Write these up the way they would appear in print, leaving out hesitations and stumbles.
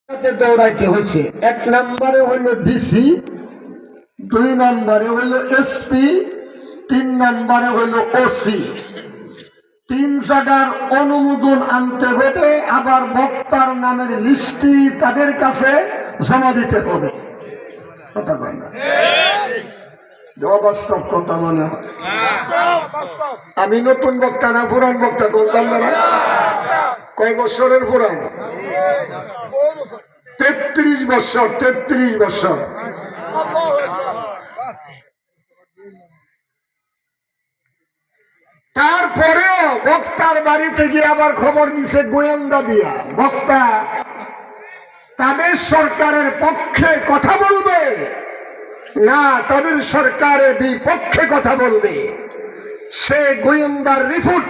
দৌড়াইতে হয়েছে। 1 নম্বরে হইল ডিসি, 2 নম্বরে হইল এসপি, 3 নম্বরে হইল ওসি। 3 জায়গার অনুমোদন আনতে হবে, আবার বক্তার নামের লিস্টি তাদের কাছে জমা দিতে হবে। কথা বল না, অবাস্তব কথা মনে হয়। আমি নতুন বক্তা না পুরান বক্তা বলতাম না? কয় বছরের পুরান? 33 বছর। 33 বছর। তারপরেও বক্তার বাড়িতে গিয়ে আবার খবর নিছে গোয়েন্দা দিয়া, বক্তা তাদের সরকারের পক্ষে কথা বলবে না তাদের সরকারের বিপক্ষে কথা বলবে। সে গোয়েন্দার রিপোর্ট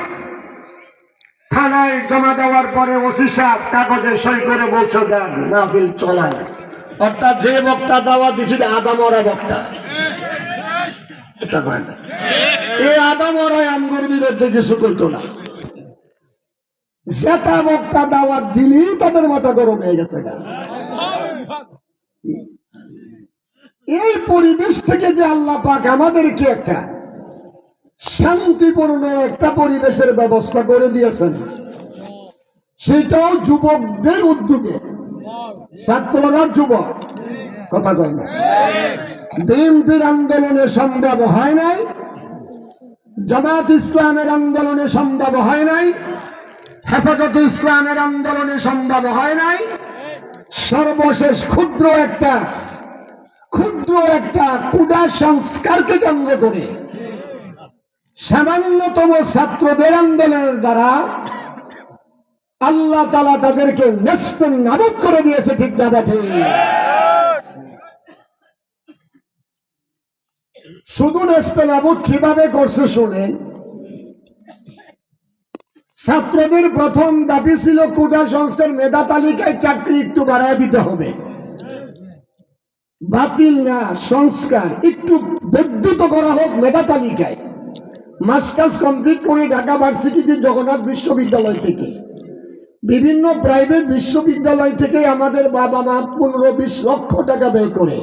থানায় জমা দেওয়ার পরে ওসি সাহেব কাগজে সই করে বলছে দেন মাহফিল চলায়। অর্থাৎ যে বক্তা দাওয়া দিছিল আদামরা বক্তা। এই আদামরাই আমগর বিরুদ্ধে কিছু করতো না। যেটা বক্তা দাওয়াত দিলি তাদের মাথা গরম হয়ে গেছে। এই পরিবেশ থেকে যে আল্লাহ পাক আমাদেরকে একটা শান্তিপূর্ণ একটা পরিবেশের ব্যবস্থা করে দিয়েছেন, সেটাও যুবকদের উদ্যোগে। ছাত্ররা যুবক, কথা কয় না। বিএনপির আন্দোলনে সম্ভব হয় নাই, জামাত ইসলামের আন্দোলনে সম্ভব হয় নাই, হেফাজতে ইসলামের আন্দোলনে সম্ভব হয় নাই। সর্বশেষ ক্ষুদ্র একটা কুডা সংস্কারকে কেন্দ্র করে সামান্যতম ছাত্রদের আন্দোলনের দ্বারা আল্লাহ তাআলা তাদেরকে নেস্তনাবুদ করে দিয়েছে। ঠিক না ঠিক? শুধু নেস্তনাবুদ কিভাবে করছে শুনেন। ছাত্রদের প্রথম দাবি ছিল কোটা সংস্থার মেধা তালিকায় চাকরি একটু বাড়ায় দিতে হবে। বাতিল না, সংস্কার একটু বর্ধিত করা হোক মেধা তালিকায়। মাস্টার্স কমপ্লিট করে ঢাকা ভার্সিটিতে জগন্নাথ বিশ্ববিদ্যালয় থেকে বিভিন্ন প্রাইভেট বিশ্ববিদ্যালয় থেকে আমাদের বাবা মা 15-20 লক্ষ টাকা ব্যয় করে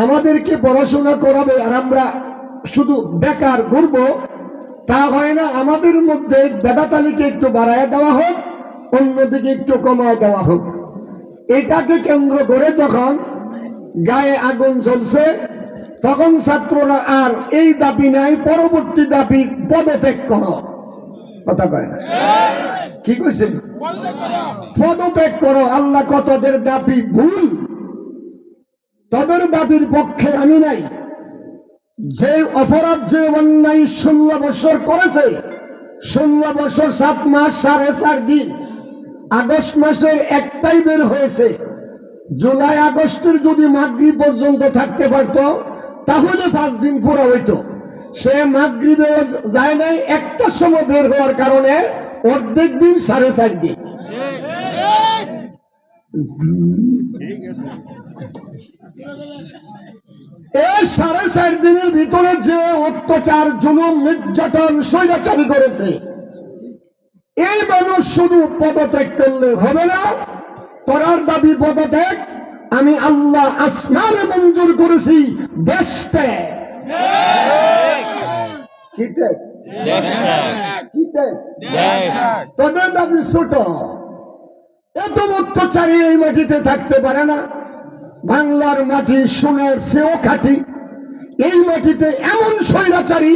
আমাদেরকে পড়াশোনা করাবে, আর আমরা শুধু বেকার ঘুরবো, তা হয় না। আমাদের মধ্যে মেধা তালিকা একটু বাড়ায় দেওয়া হোক, অন্যদিকে একটু কমায় দেওয়া হোক। এটাকে কেন্দ্র করে যখন গায়ে আগুন জ্বলছে, তখন ছাত্ররা আর এই দাবি নাই, পরবর্তী দাবি পদত্যাগ করো। কথা কয় না? কি কইছেন? পদত্যাগ করো। আল্লাহ কতদের দাবি ভুল, তাদের দাবির পক্ষে আমি নাই। যে অপরাধ, যে অন্যায় 16 বছর করেছে, 16 বছর 7 মাস 4.5 দিন, আগস্ট মাসের 1টাই বের হয়েছে। জুলাই আগস্টের যদি মাগরিব পর্যন্ত থাকতে পারত তাহলে 5 দিন পুরো হইতো। সে মাগরিবে যায় নাই, 1টার সময় বের হওয়ার কারণে অর্ধেক দিন 4.5 দিন। এই 4.5 দিনের ভিতরে যে অত্যাচার, জুলুম, নির্যাতন, স্বৈরাচারী করেছে, এই মানুষ শুধু পদত্যাগ করলে হবে না। করার দাবি পদত্যাগ, আমি আল্লাহ আসমানে মঞ্জুর করেছি দেশ ত্যাগ। তাদের দাবি ছোট। এত অত্যাচারী এই মাটিতে থাকতে পারে না। বাংলার মাটি সোনার চেয়েও খাঁটি। এই মাটিতে এমন স্বৈরাচারী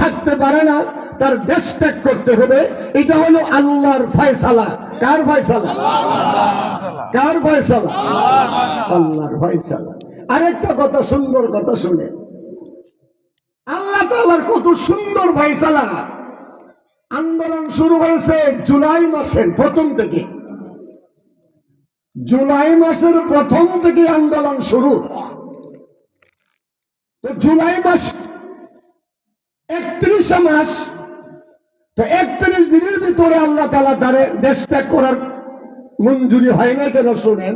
থাকতে পারে না, তার দেশ ত্যাগ করতে হবে। এটা হলো আল্লাহর ফয়সালা। কার ফয়সালা? কার ফয়সালা? আল্লাহর ফয়সালা। আরেকটা কথা, সুন্দর কথা শুনে, আল্লাহ তাআলার কত সুন্দর ফয়সালা। আন্দোলন শুরু হয়েছে জুলাই মাসের প্রথম থেকে। জুলাই মাসের প্রথম থেকে আন্দোলন শুরু। তো জুলাই মাস 31 মাস, তো 31 দিনের ভিতরে আল্লাহ তাআলা তারে দেশ ত্যাগ করার মঞ্জুরি হয় না কেন শুনেন।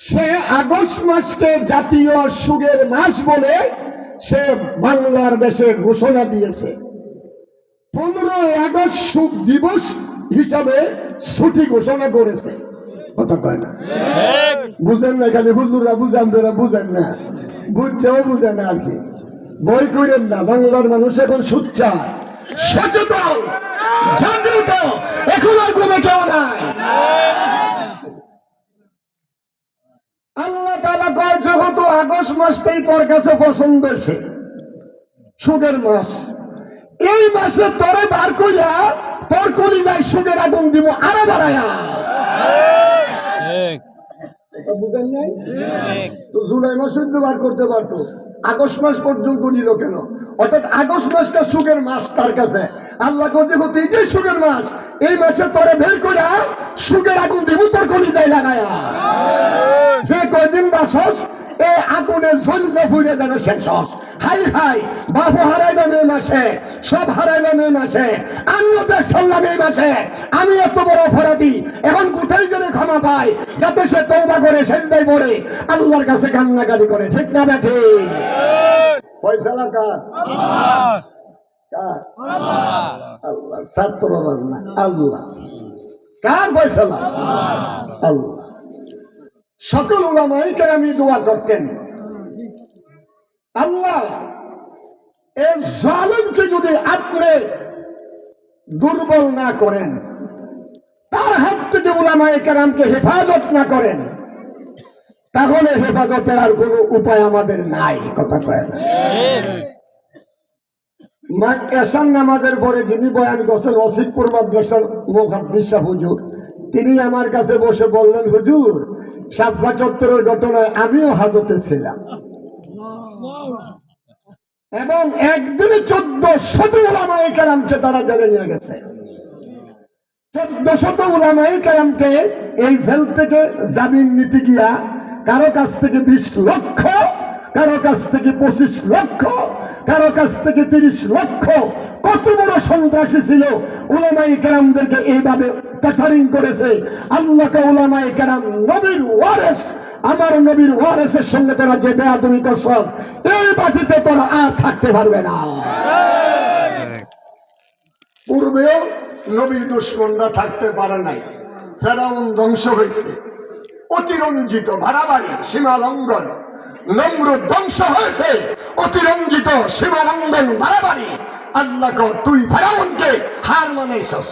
সে আগস্ট মাসকে জাতীয় সুখের মাস বলে সে বাংলার দেশে ঘোষণা দিয়েছে। 15 আগস্ট সুখ দিবস হিসাবে ছুটি ঘোষণা করেছে। কথা কয় না, বুঝেন না, খালি হুজুরা বুঝান, বুঝেন না, বুঝছেও বুঝেন না আর কি। বই করেন না, বাংলার মানুষ এখন সুচ্চার, সচেতন, জাগ্রত, এখন আর কোনো কেউ নাই। আল্লাহ তাআলা কয় যেহেতু আগস্ট মাসটাই তোর কাছে পছন্দ হয়েছে, সুখের মাস, এই মাসে তোরে বার করিয়া তোর কলিজায় সুখের আগুন দিব আরো বাড়াইয়া। বুঝেন নাই? তো জুলাই মাসে বার করতে পারতো, আগস্ট মাস পর্যন্ত নিল কেন? অর্থাৎ আগস্ট মাসটা সুখের মাস তার কাছে। আল্লাহ করতে করতে এইটাই সুখের মাস, এই মাসে তোরে বের করে সুখের আগুন দিব তোর কলিজায় লাগায়া। যে কয়দিন বাসস এই আগুনে জ্বললে ফুলে যেন শেষ। হাই হাই, বাবু হারাইলাম এই মাসে, সব হারাইলাম এই মাসে, আমিও দেশ ছাড়লাম এই মাসে, আমি এত বড় অপরাধী, এখন কোথায় গেলে ক্ষমা পাই? যাতে সে তওবা করে সেজদায় পড়ে আল্লাহর কাছে কান্নাকাটি করে, ঠিক না বেঠি? ফয়সালা কার? কার? আল্লাহ। ছাত্র না, আল্লাহ। কার ফয়সালা? আল্লাহ। সকল উলামায়ে কেরামি দোয়া করতেন, আল্লাহ এই জালিমকে যদি আপনি দুর্বল না করেন, তার হাত থেকে উলামায়ে কেরামকে হেফাজত না করেন, তাহলে হেফাজতের আর কোনো উপায় আমাদের নাই। কথা কয় না? এশার নামাজের পরে যিনি বয়ান করছেন ওসিকপুর মাদ্রাসার মুহাদ্দিস সাহেব হুজুর, তিনি আমার কাছে বসে বললেন, হুজুর শাপলা চত্বরের ঘটনায় আমিও হাজতে ছিলাম এবং একদিনে 1400 উলামায়ে কেরামকে তারা জেলে নিয়ে গেছে। 1400 উলামায়ে কেরামকে এই জেল থেকে জামিন নিতে গিয়া কারো কাছ থেকে 20 লক্ষ, কারো কাছ থেকে 25 লক্ষ, কারো কাছ থেকে 30 লক্ষ, কত বড় সন্ত্রাসী ছিল। উলামায়ে কেরামদেরকে এইভাবে টর্চারিং করেছে। আল্লাহকে উলামায়ে কেরাম নবীর ওয়ারিস, আমার নবীর ওয়ারিসের সঙ্গে তোরা যে বেয়াদবি করছ, এই বাজিতে তোরা আর থাকতে পারবে না। পূর্বেও নবীর দুশমনরা থাকতে পারে নাই, ফেরাউন ধ্বংস হয়েছে, অতিরঞ্জিত ভাড়াবাড়ি সীমা লঙ্ঘন, নমরুদ ধ্বংস হয়েছে, অতিরঞ্জিত সীমা লঙ্ঘন ভাড়াবাড়ি। আল্লাহ তুই ফেরাউনকে হার মানাইছস।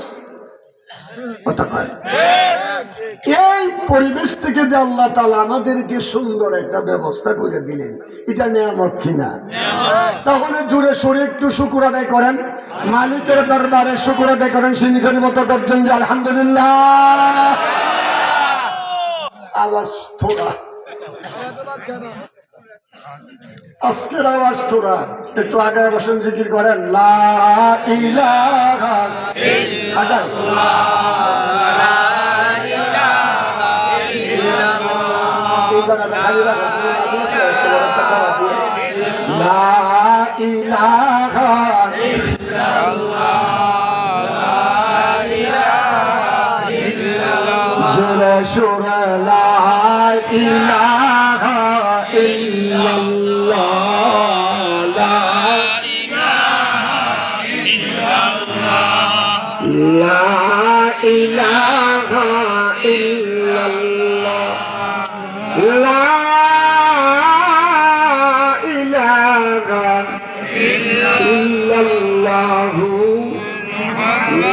এই পরিবেশ থেকে যে আল্লাহ তাআলা আমাদেরকে সুন্দর একটা ব্যবস্থা করে দিলেন, এটা নিয়ামত কিনা? তাহলে জুড়ে সরে একটু শুকর আদায় করেন, মালিকের দরবারে শুকর আদায় করেন, সিংহের মতো করছেন যে আলহামদুলিল্লাহ। আওয়াজ থোড়া, আজকের আওয়াজ থোড়া, একটু আগে বসেন, জিকির করেন লা ইলাহা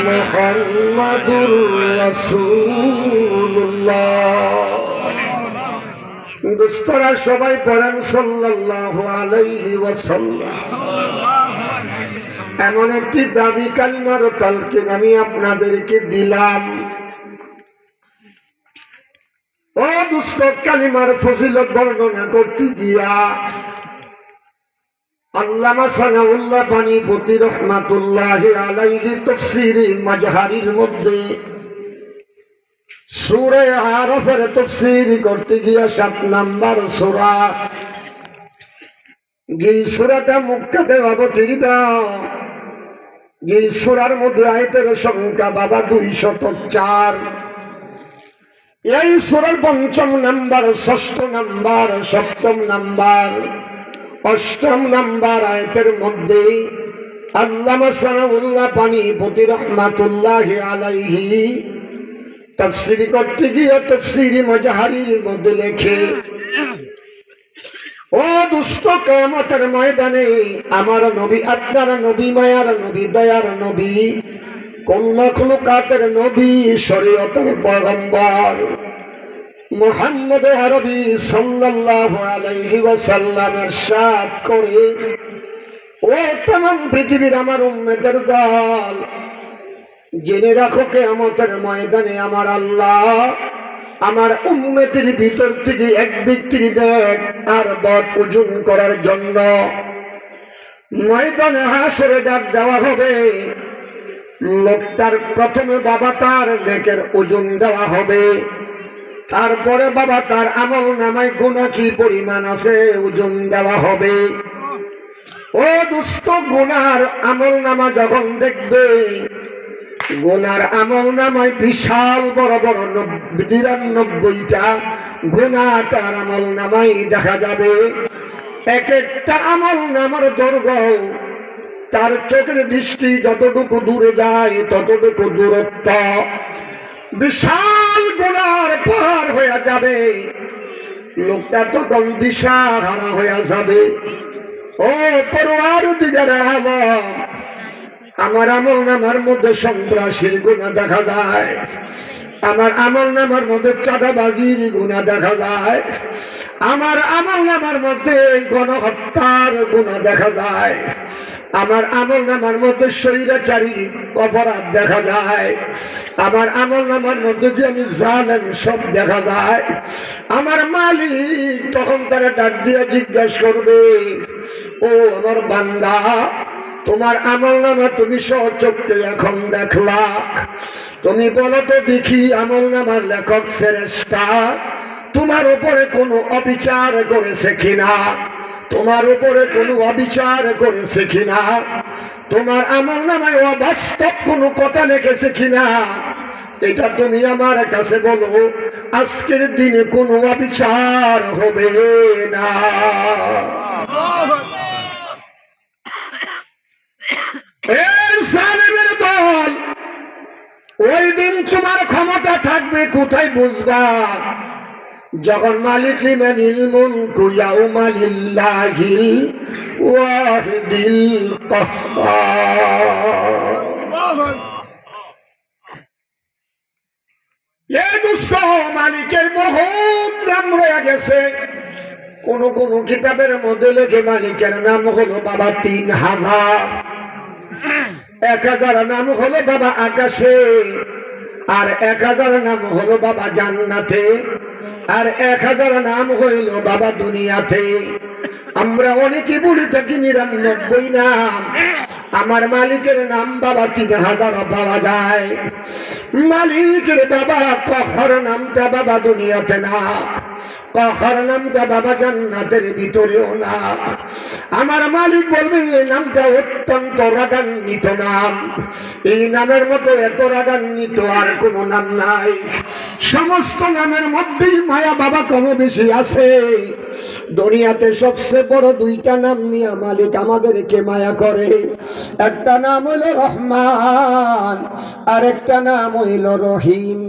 মুহাম্মাদুর রাসূলুল্লাহ। দোস্তরা সবাই পড়েন সাল্লাল্লাহু আলাইহি ওয়াসাল্লাম। এমন একটি দাবি কালিমার তালকিন আমি আপনাদেরকে দিলাম। ও দোস্ত, কালিমার ফজিলত বর্ণনা করতে গিয়া আল্লামা সানাউল্লাহ বাণীপতি রহমাতুল্লাহি আলাইহি তাফসীরে মাজহারির মধ্যে সূরা আরাফের তাফসীর করতে গিয়া 7 নাম্বার সূরা, এই সূরাটা মক্কাতে অবতীর্ণ। এই সূরার মধ্যে আয়াতের সংখ্যা বাবা 204। এই সূরার 5ম নাম্বার, 6ষ্ঠ নাম্বার, 7ম নাম্বার, 8ম নাম্বার আয়াতের মধ্যে আল্লামা সানাউল্লাহ বাণীপতি রহমাতুল্লাহি আলাইহি তাফসীর করতে গিয়ে তাফসীর মুজাহারির মধ্যে লেখে, ও দুষ্ট কিয়ামতের ময়দানে আমার নবী, আপনার নবী, মায়ার নবী, দয়ার নবী, কুল মাখলুকাতের নবী, শরীয়তের পয়গম্বর মুহাম্মদ আরবী সাল্লাল্লাহু আলাইহি ওয়াসাল্লাম ইরশাদ করে, ও तमाम পৃথিবীর আমার উম্মতের দল, জেনে রাখো কিয়ামতের ময়দানে আমার আল্লাহ আমার উম্মতের ভিতর থেকে এক ব্যক্তির দেখ আর বদ ওজন করার জন্য ময়দানে হাসরে ডাক দেওয়া হবে। লোকটার প্রথমে বাবা তার নেকের ওজন দেওয়া হবে, তারপরে বাবা তার আমল নামায় গুনাহ কি পরিমাণ আছে ওজন দেওয়া হবে। ও দুষ্ট, গুনার আমল নামা যখন দেখবে, গুনার আমল নামায় বিশাল বড় বড় ৯৯টা গুনাহ তার আমল নামায় দেখা যাবে। এক একটা আমল নামার দৈর্ঘ্য তার চোখের দৃষ্টি যতটুকু দূরে যায় ততটুকু দূরত্ব, বিশাল গুনার পার হয়ে যাবে। লোকটা তখন দিশা হারা হয়ে যাবে। ও পরওয়ারদিগার আলম, আমার আমল নামার মধ্যে সন্ত্রাসীর গুনাহ দেখা যায়, আমার আমল নামার মধ্যে চাঁদাবাজির গুনাহ দেখা যায়, আমার আমল নামার মধ্যে গণহত্যার গুনাহ দেখা যায়, আমার আমল নামার মধ্যে স্বৈরাচারী অপরাধ দেখা যায়, আমার আমল নামার মধ্যে যে আমি জালেম সব দেখা যায়। আমার মালিক তখন তারা ডাক দিয়ে জিজ্ঞাসা করবে, ও আমার বান্দা, তোমার আমল নামা তুমি স্বচক্ষে এখন দেখলা, তুমি বলো তো দেখি আমল নামার লেখক ফেরেশতা তোমার উপরে কোনো অবিচার করেছে কিনা, তোমার উপরে কোনো অবিচার করেছে কিনা, তোমার আমল নামায় অবাস্তব কোনো কথা লিখেছে কিনা, এটা তুমি আমার কাছে বলো। আজকের দিনে কোনো অবিচার হবে না। জালেমের দল, ওই দিন তোমার ক্ষমতা থাকবে কোথায় বুঝবা? যখন মালিক লিমানিল মুলকু ইয়াউমা লিল্লাহিল ওয়াহিদিল কাহ্হার। এই দুষ্ট মালিকের বহুত নাম রয়ে গেছে। কোন কোন কিতাবের মধ্যে লেখে মালিকের নাম হলো বাবা ৩০০০, ১০০০ নাম হলো বাবা আকাশে, আর ১০০০ নাম হলো বাবা জান্নাতে, আর ১০০০ নাম হইল বাবা দুনিয়াতে। আমরা অনেকে বলি থাকি ৯৯ নাম, আমার মালিকের নাম বাবা ৩০০০ পাওয়া যায়। মালিকের বাবা কহর নামটা বাবা দুনিয়াতে না, কহর নামটা বাবা জান্নাতের ভিতরেও না। আমার মালিক বলবে এই নামটা অত্যন্ত রাগান্বিত নাম, এই নামের মতো এত রাগান্বিত আর কোন নাম নাই। সমস্ত নামের মধ্যেই মায়া বাবা কম বেশি আছে। দুনিয়াতে সবচেয়ে বড় দুইটা নাম নিয়ে মালিক আমাদেরকে মায়া করে। একটা নাম হইল রহমান, আর একটা নাম হইল রহিম।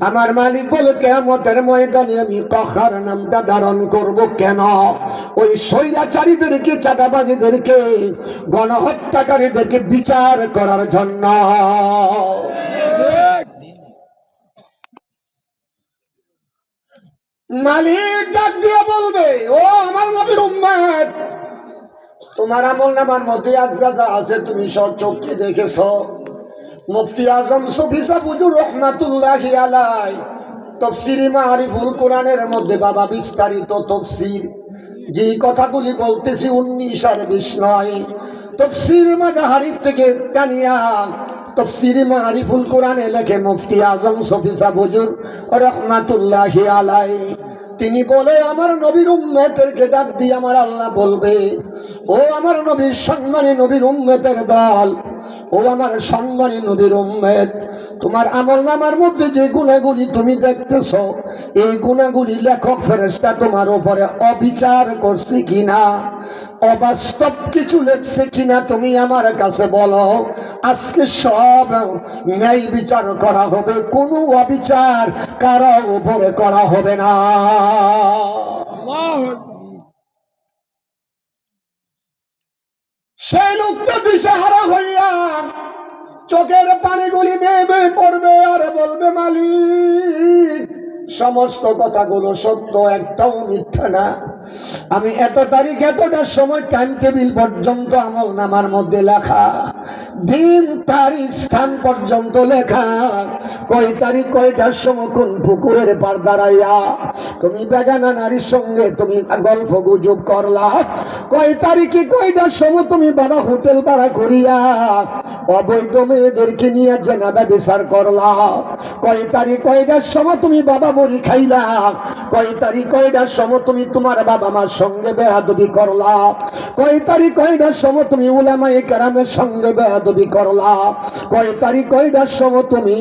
আমার মালিক বলে কিয়ামতের ময়দানে আমি কহর নামটা ধারণ করব কেন? ওই স্বৈরাচারীদেরকে, চাঁদাবাজীদেরকে, গণহত্যাকারীদেরকে বিচার করার জন্য। মালিক ডাক দিয়ে বলবে, ও আমার নবীর উম্মত, তোমার আমল নামার মধ্যে আজগাদা আছে, তুমি স্বচক্ষে দেখেছ। মুফতি আজম শফি সাহেব হুজুর রহমাতুল্লাহি আলাইহি তাফসীরে মারিফুল কোরআনের মধ্যে বাবা বিস্তারিত তাফসীর, যে কথাগুলি বলতেছি ১৯ আর ২০ নয়, তাফসীরে মুজাহারির থেকে টানিয়া তাফসীরে মারিফুল কোরআনে লেখে মুফতি আজম শফি সাহেব হুজুর রহমাতুল্লাহি আলাইহি। তিনি বলে, আমার নবীর উম্মতদেরকে ডাক দিয়ে আমার আল্লাহ বলবে, ও আমার নবীর সম্মানী নবীর উম্মতের দল, ও আমার সম্মানী নবীর উম্মত, তোমার আমলনামার মধ্যে যে গুণাগুলি তুমি দেখতেছ, এই গুণাগুলি লেখক ফেরেশতা তোমার উপরে অবিচার করছে কিনা, অবাস্তব কিছু লেখছে কিনা তুমি আমার কাছে বলো। আজকে সব ন্যায় বিচার করা হবে, কোনো অবিচার কারো উপরে করা হবে না। সেই লোকটা দিশেহারা হইয়া চোখের পানিগুলি বেয়ে বেয়ে পড়বে আর বলবে, মালিক সমস্ত কথাগুলো সত্য, একটাও মিথ্যা না। আমি এত তারিখ এতটার সময় টাইম টেবিল পর্যন্ত আমল নামার মধ্যে লেখা, দিন তারিখ স্থান পর্যন্ত লেখা, কয় তারিখ কয়টার সময় কোন পুকুরের পার দাঁড়াইয়া তুমি বেগানা নারীর সঙ্গে তুমি গল্প গুজব করলা, কয় তারিখে কয়টার সময় তুমি বাবা হোটেল ভাড়া করিয়া অবৈধ মেয়েদেরকে নিয়ে জেনাবা বিচার করলা, কয় তারিখ কয়টার সময় তুমি বাবা বড়ি খাইলা, কয় তারিখ কয়টার সময় তুমি তোমার বাবা মার সঙ্গে বেয়াদবি করলা, কয় তারিখ কয়টার সময় তুমি উলামায়ে কেরামের সঙ্গে বেয়াদবি করলা, কয় তারিখ কয়টার সময় তুমি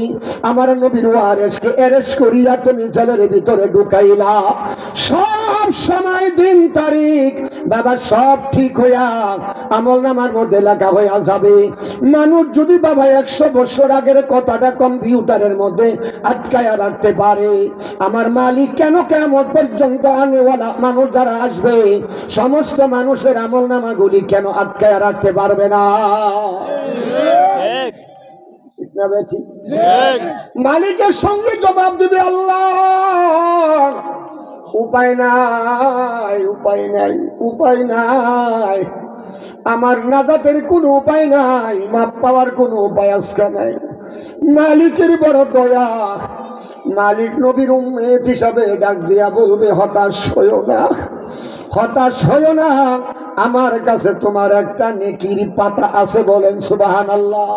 আমার নবীর ওয়ারিসকে অ্যারেস্ট করিয়া তুমি জেলের ভিতরে ঢুকাইলা। সব সময় দিন তারিখ বাবা সব ঠিক হইয়া আমল নামার মধ্যে লেখা হইয়া যাবে। মানুষ যদি বাবা 100 বছর আগের কথাটা কম্পিউটারের মধ্যে আটকায়া রাখতে পারে, আমার মালিক কেন কিয়ামত পর্যন্ত আনেওয়ালা মানুষ যারা আসবে সমস্ত মানুষের আমল নামাগুলি কেন আটকায়া রাখতে পারবে না? মালিকের সঙ্গে জবাব দিবে আল্লাহ, উপায় নাই, উপায় নাই, উপায় নাই, আমার নাজাতের কোনো উপায় নাই, মাপ পাওয়ার কোনো উপায় আজকে নাই। মালিকের বড় দয়া। মালিক নবীর উম্মত হিসাবে ডাক দিয়া বলবে, হতাশ হইও না, হতাশ হইও না, আমার কাছে তোমার একটা নেকির পাতা আছে। বলেন সুবহানাল্লাহ।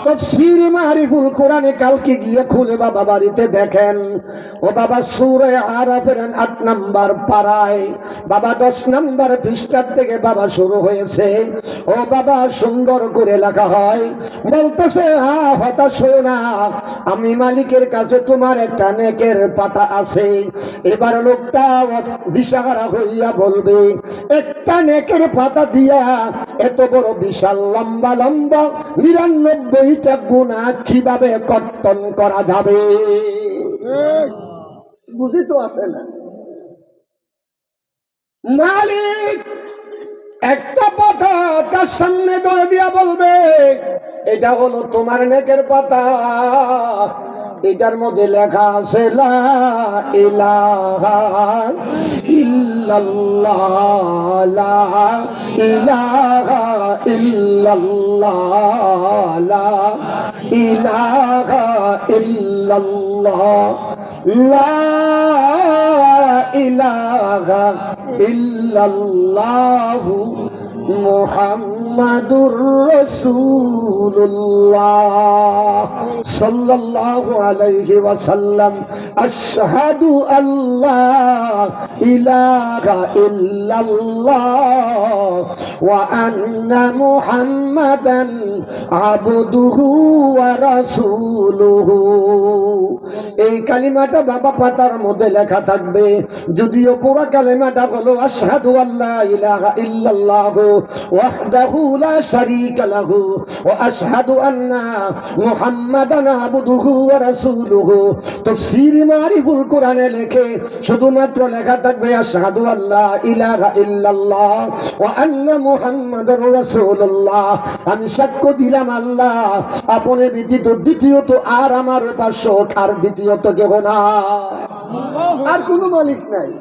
তাফসীর মারিফুল কোরআনে কালকে গিয়ে খুলে বাবা বাড়িতে দেখেন, ও বাবা সূরা আরাফের 8 নম্বর পারায় বাবা 10 নম্বর পৃষ্ঠার থেকে বাবা শুরু হয়েছে। ও বাবা সুন্দর করে লেখা হয়, বলতেছে, হতাশ হইও না, আমি মালিকের কাছে তোমার একটা নেকের পাতা আছে। এবার লোকটা দিশাহারা হইয়া বলবে, একটা নেকের পাতা দিয়া এত বড় বিশাল লম্বা লম্বা 99টা গুনাহ কিভাবে কর্তন করা যাবে? বুঝি তো আসে না। মালিক একটা পাতা তার সামনে ধরে দিয়া বলবে, এটা হলো তোমার নেকের পাতা, এটার মধ্যে লেখা আছে লা ইলাহা ইল্লাল্লাহ, লা ইলাহা ইল্লাল্লাহ, লা ইলাহা ইল্লাল্লাহ, লা ইলাহা ইল্লাল্লাহ মুহাম্মাদুর রাসূলুল্লাহ সাল্লাল্লাহু আলাইহি ওয়াসাল্লাম। আশহাদু আল্লা ইলাহা ইল্লাল্লাহ ওয়া আন্না মুহাম্মাদান আবদুহু ওয়া রাসূলুহু। এই কালিমাটা বাবা পাতার মধ্যে লেখা থাকবে, যদিও পুরো কালিমাটা হলো আশহাদু আল্লা ইলাহা ইল্লাল্লাহ ওয়াহদাহু লা শারীকা লাহু ওয়া আশহাদু আন্না মুহাম্মাদান আবদুহু ওয়া রাসূলুহু। তাফসীর মারিফুল কোরআনে লেখে শুধুমাত্র লেখা থাকবে আশহাদু আল্লা ইলাহা ইল্লাল্লাহ ওয়া আন্না মুহাম্মাদুর রাসূলুল্লাহ। আমি সাক্ষ্য দিলাম আল্লাহ আপনি ব্যতীত দ্বিতীয়ত আর আমার উপাস্য আর দ্বিতীয়ত কেহ না, আর কোনো মালিক নাই।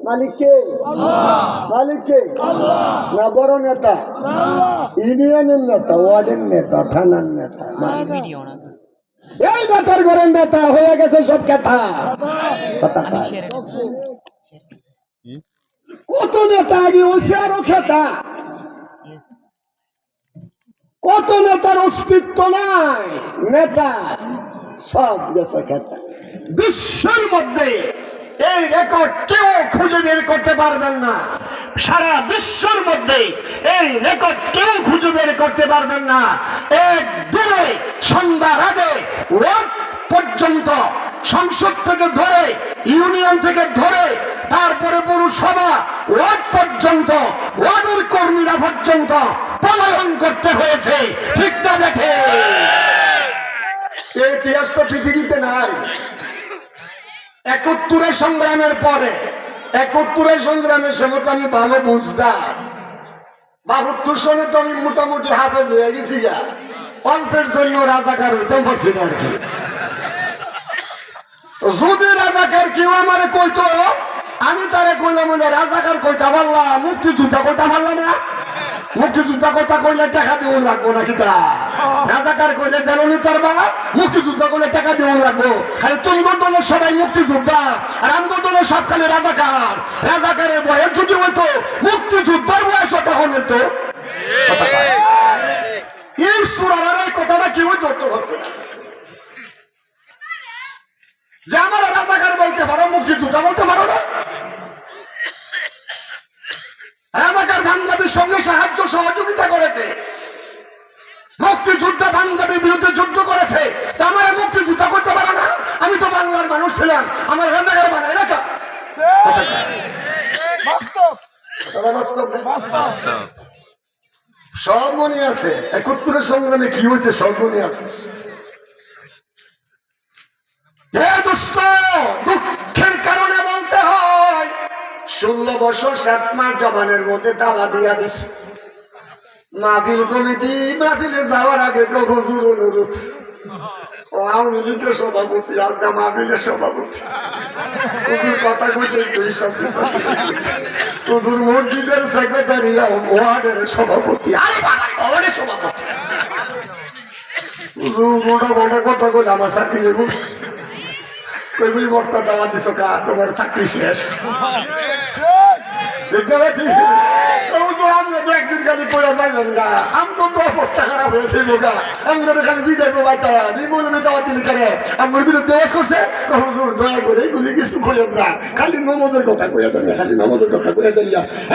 মালিক কে? মালিক কে? না বড় নেতা, ইউনিয়নের নেতা, ওয়ার্ডের নেতা, থানার নেতা, এই নেতার ঘরের নেতা হয়ে গেছে সব কথা। কত নেতা আগে ওসে আরো খেতা, কত নেতার অস্তিত্ব নাই, নেতা সব গেছে খেতা। বিশ্বের মধ্যে এই রেকর্ড কেউ খুঁজে বের করতে পারবেন না, সারা বিশ্বের মধ্যে এই রেকর্ড কেউ খুঁজে বের করতে পারবেন না। একদিনে সন্ধ্যার আগে ওয়ার্ড পর্যন্ত, সংসদ থেকে ধরে, ইউনিয়ন থেকে ধরে, তারপরে পৌরসভা ওয়ার্ড পর্যন্ত, ওয়ার্ডের কর্মীরা পর্যন্ত পলায়ন করতে হয়েছে, ঠিক না দেখে? এই ইতিহাস তো পৃথিবীতে নাই। 71 সংগ্রামের পরে, 71 সংগ্রামের সময় তো আমি ভালো বুঝতাম। 72 সনে তো আমি মোটামুটি হাফেজ হয়ে গেছি যা, অল্পের জন্য রাজাকার হইতেও পারছি না আর কি। যদি রাজাকার কেউ আমার কইতো, আমি তারে কইলাম রাজাকার কইতা পারলাম, মুক্তিযোদ্ধা কইতা পারলাম না। মুক্তিযোদ্ধা কথা কইলে টাকা দিব লাগবো নাকি? তা রাজাকার কইলে জানি তার বা, মুক্তিযোদ্ধা কইলে টাকা দিব লাগবো। খালি তুমি দলের সবাই মুক্তিযোদ্ধা, আর আমি দলের সব খালি রাজাকার। রাজাকারের বয়স যদি হইতো, মুক্তিযোদ্ধার বয়স তখন হইতো। এই সুরার এই কথাটা কেউ ধরতে পারছে না যে আমার রাজাকার বলতে পারো, মুক্তিযোদ্ধা বলতে পারো না। রাজাকার বাংলাদেশের সঙ্গে সাহায্য সহযোগিতা করেছে, মুক্তিযুদ্ধ বাংলাদেশের বিরুদ্ধে যুদ্ধ করেছে, তা আমার মুক্তিযুদ্ধ করতে পারো না? আমি তো বাংলার মানুষ ছিলাম, আমার রাজাকার বানায় না। সব মনে আছে, 71 সংগ্রামে কি হয়েছে সব মনে আছে। দুঃখের কারণে বলতে হয় 16 বছর 7 মাস জবানের মধ্যে তালা দিয়া দিছে। মাহফিল কমিটি মাহফিলে যাওয়ার আগে তো হুজুর অনুরোধ, ও আওয়ামী লীগের সভাপতি, আলকা মাহফিলের সভাপতি, হুজুর কথা কইতে দুই শব্দ, হুজুর মসজিদের সেক্রেটারি, ওয়ার্ডের সভাপতি, ওয়ার্ডের সভাপতি, হুজুর মোটা মোটা কথা কইলে আমার চাকরি দেব। কই বক্তা দাওয়া দিছ কা, তোমার চাকরি শেষ। একদিন খালি পড়া যাইবেন গা, আমার তো অবস্থা খারাপ হয়েছে গা, আমরা খালি বিদায় পাইতা বলবে দাওয়া দিলি কেন, আমার বিরুদ্ধে দেওয়া করছে। হুজুর দয়া করে এগুলি কিছু কইেন না, খালি নমদের কথা কইয়া দেন, খালি নমদের কথা কইয়া দেন।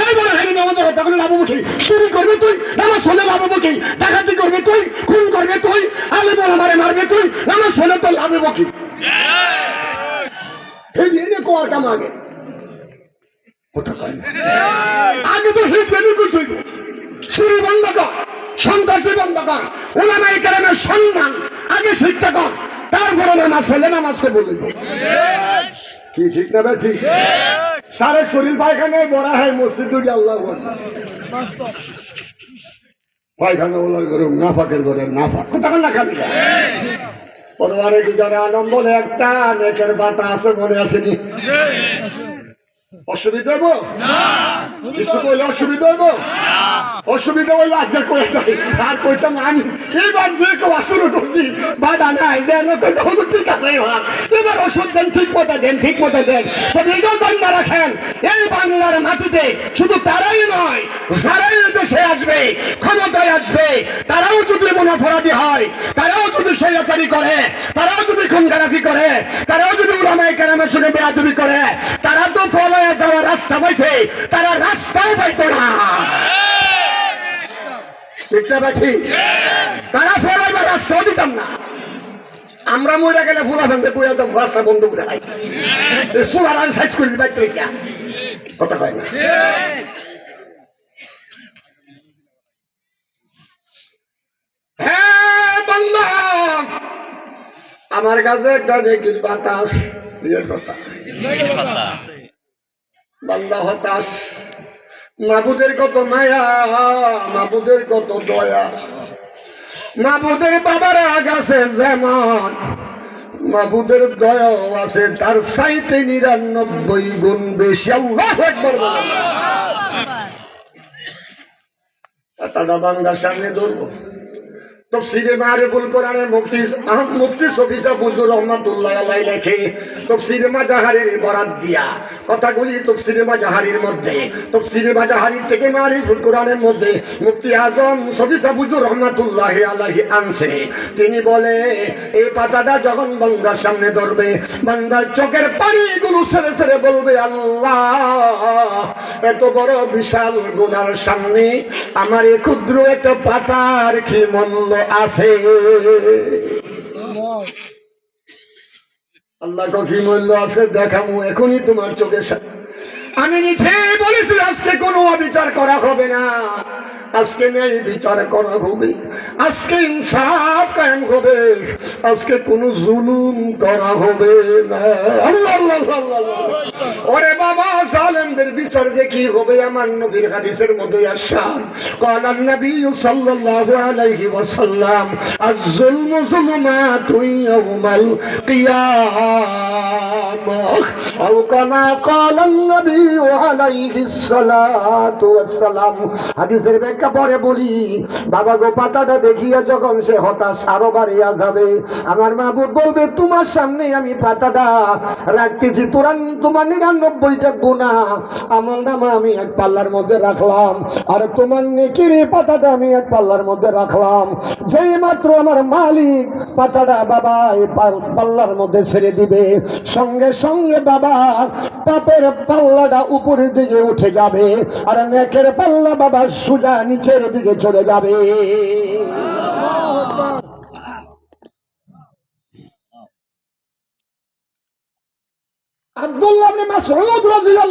এই বলে খালি নমদের কথা বলে লাভবো কি? চুরি করবে তুই, নামাজ শোনে লাভবো কি? ডাকাতি করবে তুই, খুন করবে তুই, আলে বলে মারে মারবে তুই, নামাজ শোনে তো লাভবো কি? এই এনে কোয়ার কাম আগে আগে তো হিট করতে চুরি বন্ধ কর, সন্ত্রাসী বন্ধ কর, ওলামায়ে কেরামের সম্মান আগে শিক্ষা কর, তারপরে নামাজ হলে নামাজকে বলে কি ঠিক না? ঠিক। সারে শরীর পায়খানায় বড়া হয় মসজিদ দুটি আল্লাহ পায়খানা ওলার ঘরে নাফাকের ঘরে নাফাক তখন না খাবি পরিবারে কি যারা আলম বলে একটা নেকের পাতা আছে, মনে আসেনি? অসুবিধা হবো কিছু কইলে অসুবিধা হবো, অসুবিধা হইলে আজকে কয়ে আর কইতাম আমি এইবার যে কোয়া শুরু করছি বাধা নাই, যেন ঠিক আছে এবার ওষুধ দেন, ঠিক মতো দেন, ঠিক মতো দেন। তবে এটাও জানা রাখেন, এই বাংলার মাটিতে শুধু তারাই নয়, যারাই দেশে আসবে, ক্ষমতায় আসবে, তারাও যদি মুনাফরাদি হয়, তারাও যদি স্বৈরাচারী করে, তারাও যদি খুনখারাপি করে, তারাও যদি উলামায়ে কেরামের সঙ্গে বেয়াদবি করে, তারা তো ফলে যাওয়ার রাস্তা পাইছে, তারা রাস্তাও পাইতো না। তারা ফলাইবার রাস্তাও দিতাম না। আমরা মরে গেলে ফুলা ভাঙতে বইয়া দাম রাস্তা বন্ধ করে সোলার আন সাইজ করে দিতে কথা হয় না। হ্যাঁ বান্দা, আমার কাছে একটা নেকির বাতাস, কথা বান্দা হতাশ, মাবুদের কত মায়া, মাবুদের কত দয়া, মাবুদের বাবার আগাছে যেমন, মাবুদের দয়াও আছে তার চাইতে 99 গুণ বেশি। আল্লাহু আকবার। বাংলার সামনে ধরবো তফসিরে মারিফুল কোরআনে মুফতি সফিসা বুজুর রহমাতুল্লাহ আলাইহি লেখে তফসিরে মাজাহারির বরাত দিয়া কথাগুলি তফসিরে মাজাহারির মধ্যে, তফসিরে মাজাহারির থেকে মারিফুল কোরআনের মধ্যে মুফতি আজম সফিসা বুজুর রহমাতুল্লাহ আলাইহি আনছে। তিনি বলে এই পাতাটা যখন বান্দার সামনে ধরবে, বান্দার চোখের পানিগুলো ছেড়ে ছেড়ে বলবে, আল্লাহ এত বড় বিশাল গুনার সামনে আমার এই ক্ষুদ্র একটা পাতার কি মূল্য আছে? আল্লাহ কি মূল্য আছে দেখামু এখনই তোমার চোখের সামনে। আমি নিচে বলেছি আজকে কোনো অবিচার করা হবে না, আজকে ন্যায় বিচার করা হবে, আজকে ইনসাফ কায়েম হবে, আজকে কোনো জুলুম করা হবে না। আল্লাহ আল্লাহ আল্লাহ আল্লাহ। ওরে বাবা, জালেমদের বিচার যে কি হবে আমার নবীর হাদিসের মধ্যে আসান قال النبي صلى الله عليه وسلم الظلم ظلمات يوم القيامة أو كما قال النبي عليه الصلاة والسلام। হাদিসের ব্যাখ্যা পরে বলি, বাবা গো পাতাটা দেখিয়া যখন সে হতাশ আরো বাড়িয়া যাবে, আমার মাহবুব বলবে তোমার সামনে আমি পাতাটা রাখতেছি, তোমার 99টা গুনাহ আমল নামা আমি এক পাল্লার মধ্যে রাখলাম, আর তোমার নেকির পাতাটা আমি এক পাল্লার মধ্যে রাখলাম। যেই মাত্র আমার মালিক পাতাটা বাবা এই পাল্লার মধ্যে ছেড়ে দিবে, সঙ্গে সঙ্গে বাবা পাপের পাল্লাটা উপরের দিকে উঠে যাবে, আর নেকের পাল্লা বাবা সোজা নিচের দিকে চলে যাবে। আব্দুল্লাহ ইবনে মাসউদ রাদিয়াল্লাহু